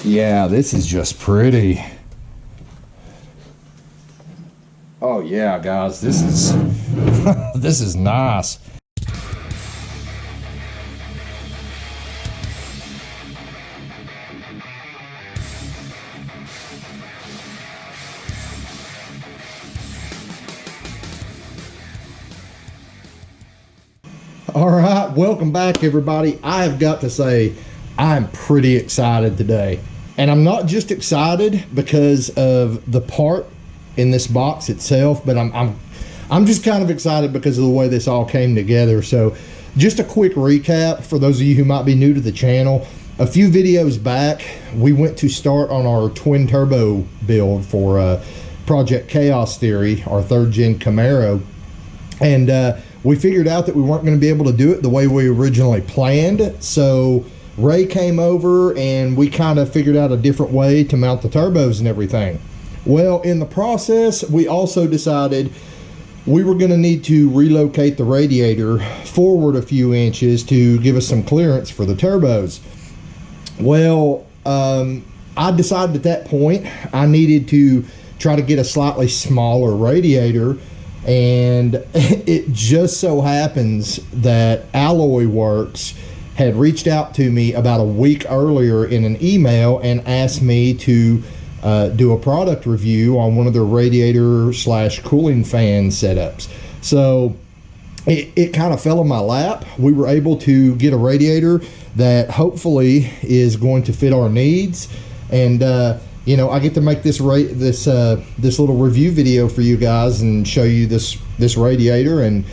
Yeah, this is just pretty. Oh yeah, guys, this is this is nice. All right, welcome back, everybody. I have got to say, I'm pretty excited today. And I'm not just excited because of the part in this box itself, but I'm just kind of excited because of the way this all came together. So just a quick recap for those of you who might be new to the channel. A few videos back, we went to start on our twin turbo build for Project Chaos Theory, our 3rd gen Camaro. And we figured out that we weren't going to be able to do it the way we originally planned. So Ray came over and we kind of figured out a different way to mount the turbos and everything. Well, in the process, we also decided we were going to need to relocate the radiator forward a few inches to give us some clearance for the turbos. Well, I decided at that point I needed to try to get a slightly smaller radiator, and it just so happens that Alloyworks had reached out to me about a week earlier in an email and asked me to do a product review on one of their radiator / cooling fan setups. So it kind of fell in my lap. We were able to get a radiator that hopefully is going to fit our needs, and you know, I get to make this little review video for you guys and show you this radiator. And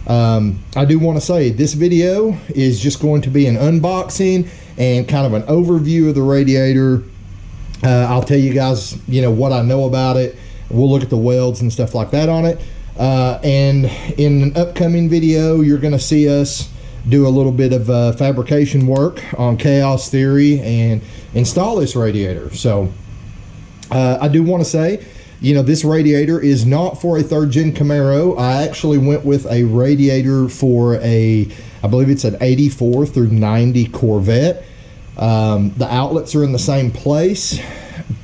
I do want to say this video is just going to be an unboxing and kind of an overview of the radiator. I'll tell you guys, you know, what I know about it. We'll look at the welds and stuff like that on it. And in an upcoming video, you're going to see us do a little bit of fabrication work on Chaos Theory and install this radiator. So I do want to say, you know, this radiator is not for a 3rd gen Camaro. I actually went with a radiator for I believe it's an 84 through 90 Corvette. The outlets are in the same place,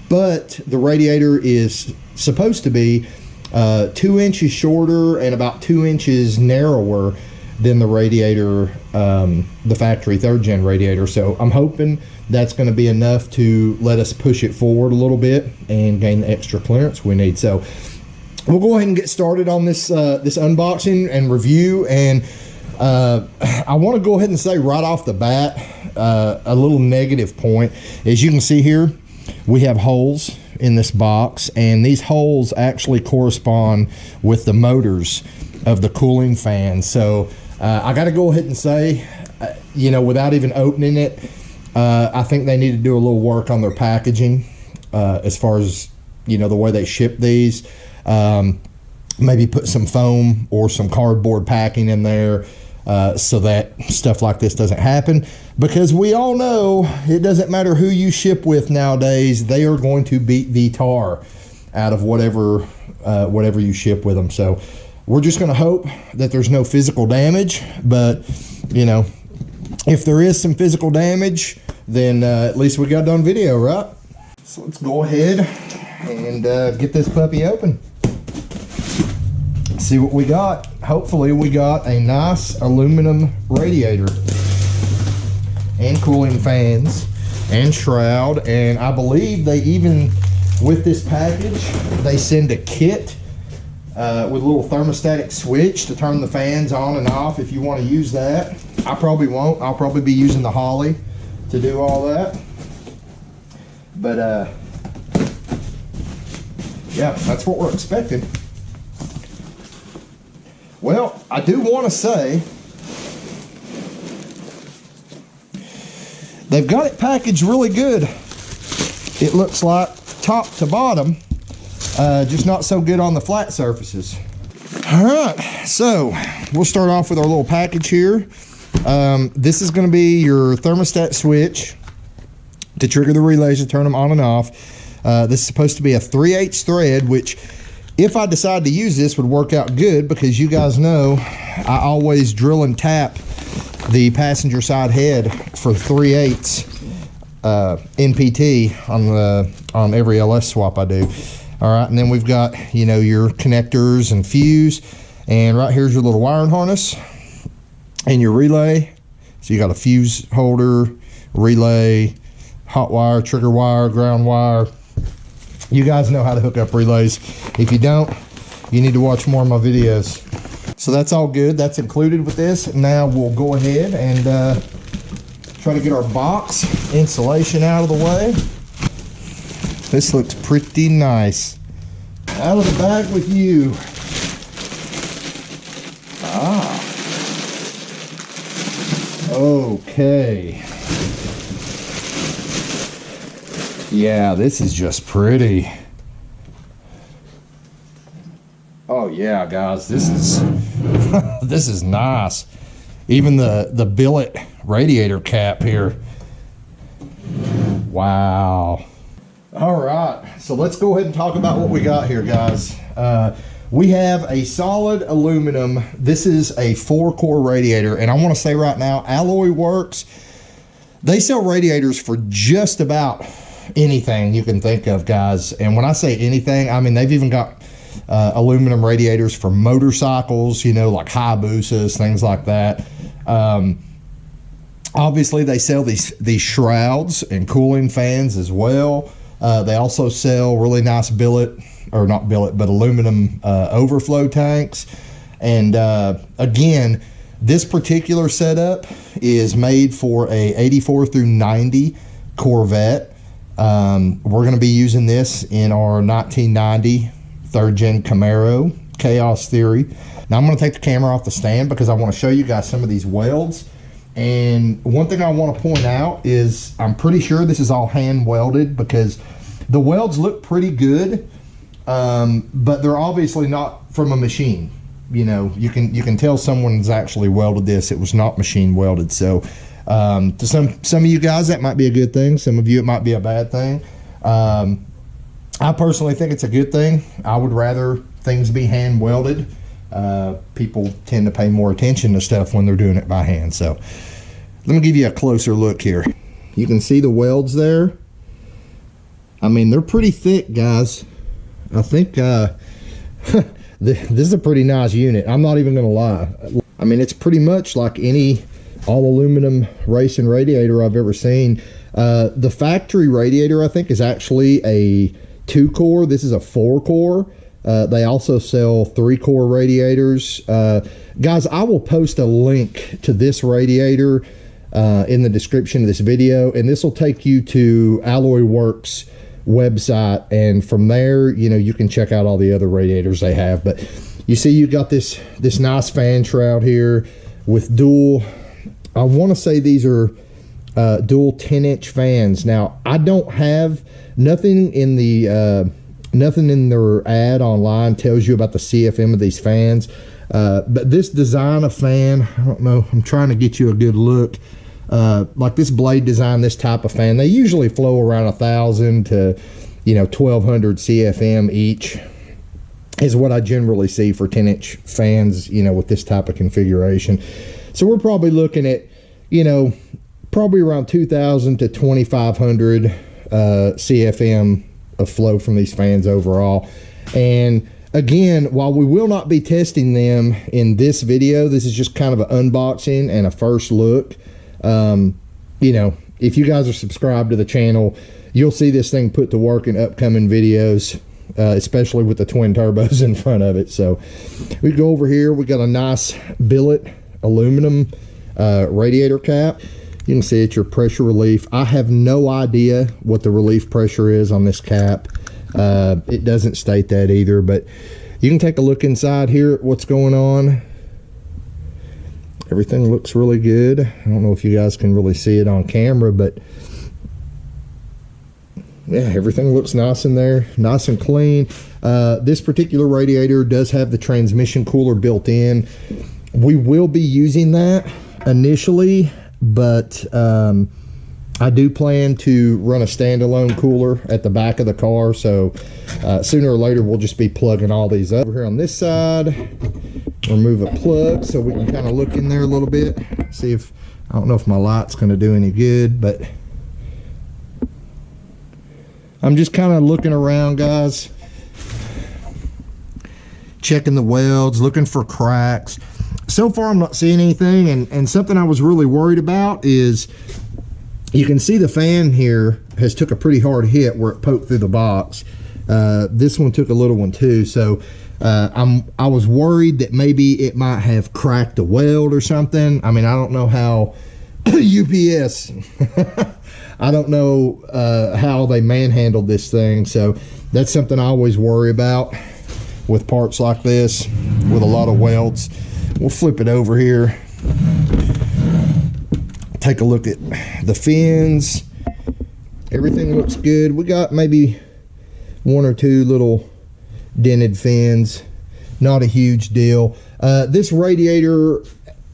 but the radiator is supposed to be 2 inches shorter and about 2 inches narrower than the radiator, the factory 3rd gen radiator. So I'm hoping that's going to be enough to let us push it forward a little bit and gain the extra clearance we need. So we'll go ahead and get started on this this unboxing and review. And I want to go ahead and say right off the bat, a little negative point. As you can see here, we have holes in this box, and these holes actually correspond with the motors of the cooling fan. So I got to go ahead and say, you know, without even opening it, I think they need to do a little work on their packaging as far as, you know, the way they ship these. Maybe put some foam or some cardboard packing in there so that stuff like this doesn't happen, because we all know it doesn't matter who you ship with nowadays, they are going to beat the tar out of whatever you ship with them. So we're just going to hope that there's no physical damage, but you know, if there is some physical damage, then at least we got it on video, right? So let's go ahead and get this puppy open. See what we got. Hopefully we got a nice aluminum radiator and cooling fans and shroud. And I believe they even, with this package, they send a kit with a little thermostatic switch to turn the fans on and off if you want to use that. I probably won't. I'll probably be using the Holly to do all that. But yeah, that's what we're expecting. Well, I do want to say they've got it packaged really good. It looks like top to bottom, just not so good on the flat surfaces. All right, so we'll start off with our little package here. This is going to be your thermostat switch to trigger the relays to turn them on and off. This is supposed to be a 3/8 thread, which if I decide to use this would work out good, because you guys know I always drill and tap the passenger side head for 3/8 NPT on every LS swap I do. All right, and then we've got, you know, your connectors and fuse, and right here's your little wiring harness and your relay. So you got a fuse holder, relay, hot wire, trigger wire, ground wire. You guys know how to hook up relays. If you don't, you need to watch more of my videos. So that's all good. That's included with this. Now we'll go ahead and try to get our box insulation out of the way. This looks pretty nice. Out of the bag with you. Okay. Yeah, this is just pretty. Oh yeah, guys, this is this is nice. Even the billet radiator cap here. Wow. All right, so let's go ahead and talk about what we got here, guys. We have a solid aluminum. This is a 4-core radiator, and I want to say right now, Alloyworks, they sell radiators for just about anything you can think of, guys. And when I say anything, I mean they've even got aluminum radiators for motorcycles, you know, like Hayabusas, things like that. Obviously, they sell these shrouds and cooling fans as well. They also sell really nice billet, or not billet, but aluminum overflow tanks. And again, this particular setup is made for a 84 through 90 Corvette. We're going to be using this in our 1990 3rd Gen Camaro Chaos Theory. Now I'm going to take the camera off the stand because I want to show you guys some of these welds. And one thing I want to point out is I'm pretty sure this is all hand welded, because the welds look pretty good, but they're obviously not from a machine. You know, you can tell someone's actually welded this. It was not machine welded. So to some of you guys, that might be a good thing. Some of you, it might be a bad thing. I personally think it's a good thing. I would rather things be hand welded. People tend to pay more attention to stuff when they're doing it by hand. So let me give you a closer look here. You can see the welds there. I mean, they're pretty thick, guys. I think this is a pretty nice unit. I'm not even gonna lie. I mean, it's pretty much like any all aluminum racing radiator I've ever seen. The factory radiator, I think, is actually a 2-core. This is a 4-core. They also sell 3-core radiators. Guys, I will post a link to this radiator in the description of this video, and this will take you to Alloyworks website, and from there, you know, you can check out all the other radiators they have. But you see, you got this nice fan shroud here with dual, I want to say these are dual 10-inch fans. Now, I don't have nothing in the nothing in their ad online tells you about the CFM of these fans, but this design of fan, I don't know, I'm trying to get you a good look. Like this blade design, this type of fan, they usually flow around 1,000 to, you know, 1,200 CFM each is what I generally see for 10-inch fans, you know, with this type of configuration. So we're probably looking at, you know, probably around 2,000 to 2,500 CFM of flow from these fans overall. And again, while we will not be testing them in this video, this is just kind of an unboxing and a first look. You know, if you guys are subscribed to the channel, you'll see this thing put to work in upcoming videos, especially with the twin turbos in front of it. So we go over here, we got a nice billet aluminum radiator cap. You can see it's your pressure relief. I have no idea what the relief pressure is on this cap. It doesn't state that either, but you can take a look inside here at what's going on. Everything looks really good. I don't know if you guys can really see it on camera, but yeah, everything looks nice in there, nice and clean. This particular radiator does have the transmission cooler built in. We will be using that initially, but I do plan to run a standalone cooler at the back of the car, so sooner or later we'll just be plugging all these up. Over here on this side, remove a plug so we can kind of look in there a little bit, see if, I don't know if my light's going to do any good, but I'm just kind of looking around, guys, checking the welds, looking for cracks. So far I'm not seeing anything, and something I was really worried about is you can see the fan here has took a pretty hard hit where it poked through the box. This one took a little one too, so I was worried that maybe it might have cracked a weld or something. I mean, I don't know how UPS I don't know how they manhandled this thing, so that's something I always worry about with parts like this with a lot of welds. We'll flip it over here, take a look at the fins. Everything looks good. We got maybe one or two little dented fins, not a huge deal. This radiator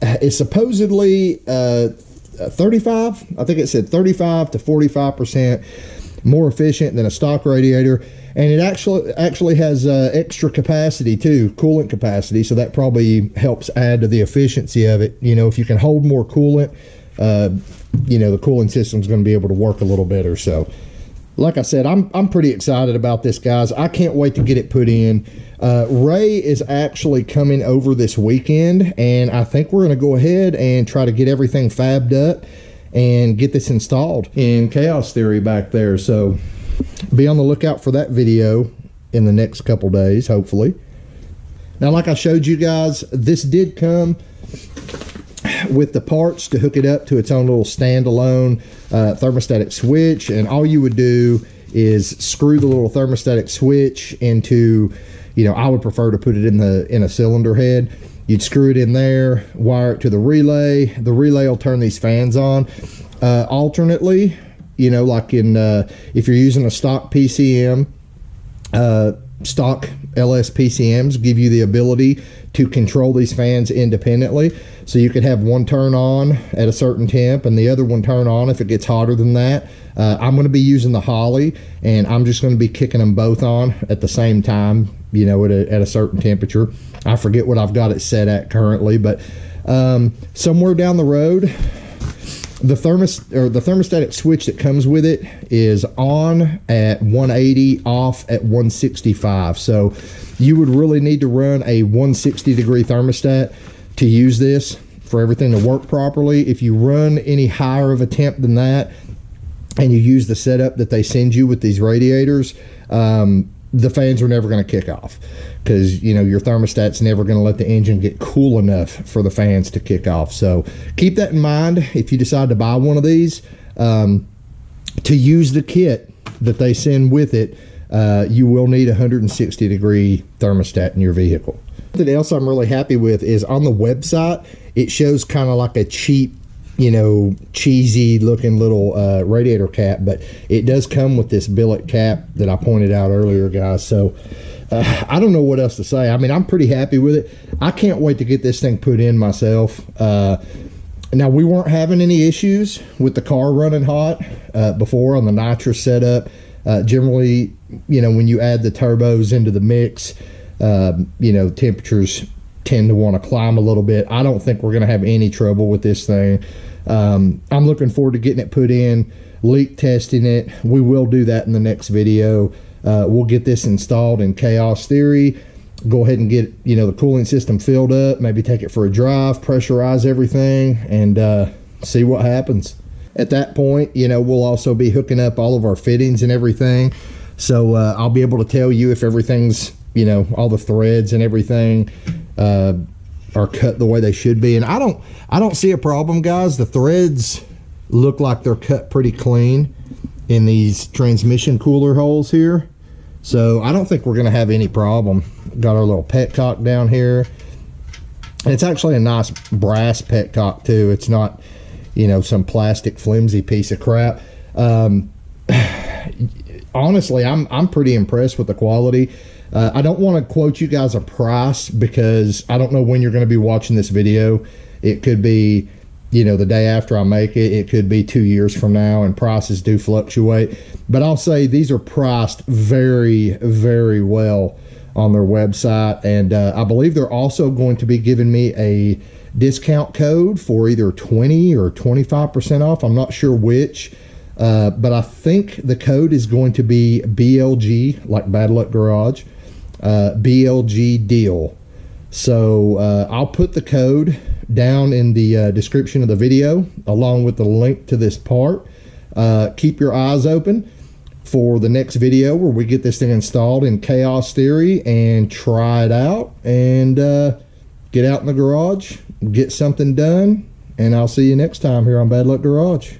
is supposedly 35, I think it said 35 to 45% more efficient than a stock radiator, and it actually has extra capacity too, coolant capacity, so that probably helps add to the efficiency of it. You know, if you can hold more coolant, you know, the cooling system is going to be able to work a little better. So like I said, I'm pretty excited about this, guys. I can't wait to get it put in. Ray is actually coming over this weekend, and I think we're going to go ahead and try to get everything fabbed up and get this installed in Chaos Theory back there. So be on the lookout for that video in the next couple days, hopefully. Now, like I showed you guys, this did come with the parts to hook it up to its own little standalone thermostatic switch, and all you would do is screw the little thermostatic switch into, you know, I would prefer to put it in a cylinder head. You'd screw it in there, wire it to the relay. The relay will turn these fans on alternately, you know, like in if you're using a stock PCM, stock LS PCMs give you the ability to control these fans independently. So you could have one turn on at a certain temp and the other one turn on if it gets hotter than that. I'm going to be using the Holley, and I'm just going to be kicking them both on at the same time, you know, at a certain temperature. I forget what I've got it set at currently, but somewhere down the road, the thermostatic switch that comes with it is on at 180, off at 165. So you would really need to run a 160 degree thermostat to use this for everything to work properly. If you run any higher of a temp than that, and you use the setup that they send you with these radiators, the fans are never going to kick off, because, you know, your thermostat's never going to let the engine get cool enough for the fans to kick off. So keep that in mind if you decide to buy one of these. To use the kit that they send with it, you will need a 160 degree thermostat in your vehicle. Something else I'm really happy with is on the website, it shows kind of like a cheap, you know, cheesy looking little radiator cap, but it does come with this billet cap that I pointed out earlier, guys. So I don't know what else to say. I mean, I'm pretty happy with it. I can't wait to get this thing put in myself. Now, we weren't having any issues with the car running hot before on the nitrous setup. Generally, you know, when you add the turbos into the mix, you know, temperatures tend to want to climb a little bit. I don't think we're going to have any trouble with this thing. I'm looking forward to getting it put in, leak testing it. We will do that in the next video. We'll get this installed in Chaos Theory, go ahead and get, you know, the cooling system filled up, maybe take it for a drive, pressurize everything, and see what happens. At that point, you know, we'll also be hooking up all of our fittings and everything, so I'll be able to tell you if everything's, you know, all the threads and everything are cut the way they should be. And I don't see a problem, guys. The threads look like they're cut pretty clean in these transmission cooler holes here, so I don't think we're going to have any problem. Got our little petcock down here, and it's actually a nice brass petcock too. It's not, you know, some plastic flimsy piece of crap. Honestly, I'm pretty impressed with the quality. I don't want to quote you guys a price, because I don't know when you're going to be watching this video. It could be, you know, the day after I make it. It could be 2 years from now, and prices do fluctuate. But I'll say these are priced very, very well on their website. And I believe they're also going to be giving me a discount code for either 20 or 25% off. I'm not sure which. But I think the code is going to be BLG, like Bad Luck Garage, BLG deal. So I'll put the code down in the description of the video along with the link to this part. Keep your eyes open for the next video where we get this thing installed in Chaos Theory and try it out and get out in the garage, get something done, and I'll see you next time here on Bad Luck Garage.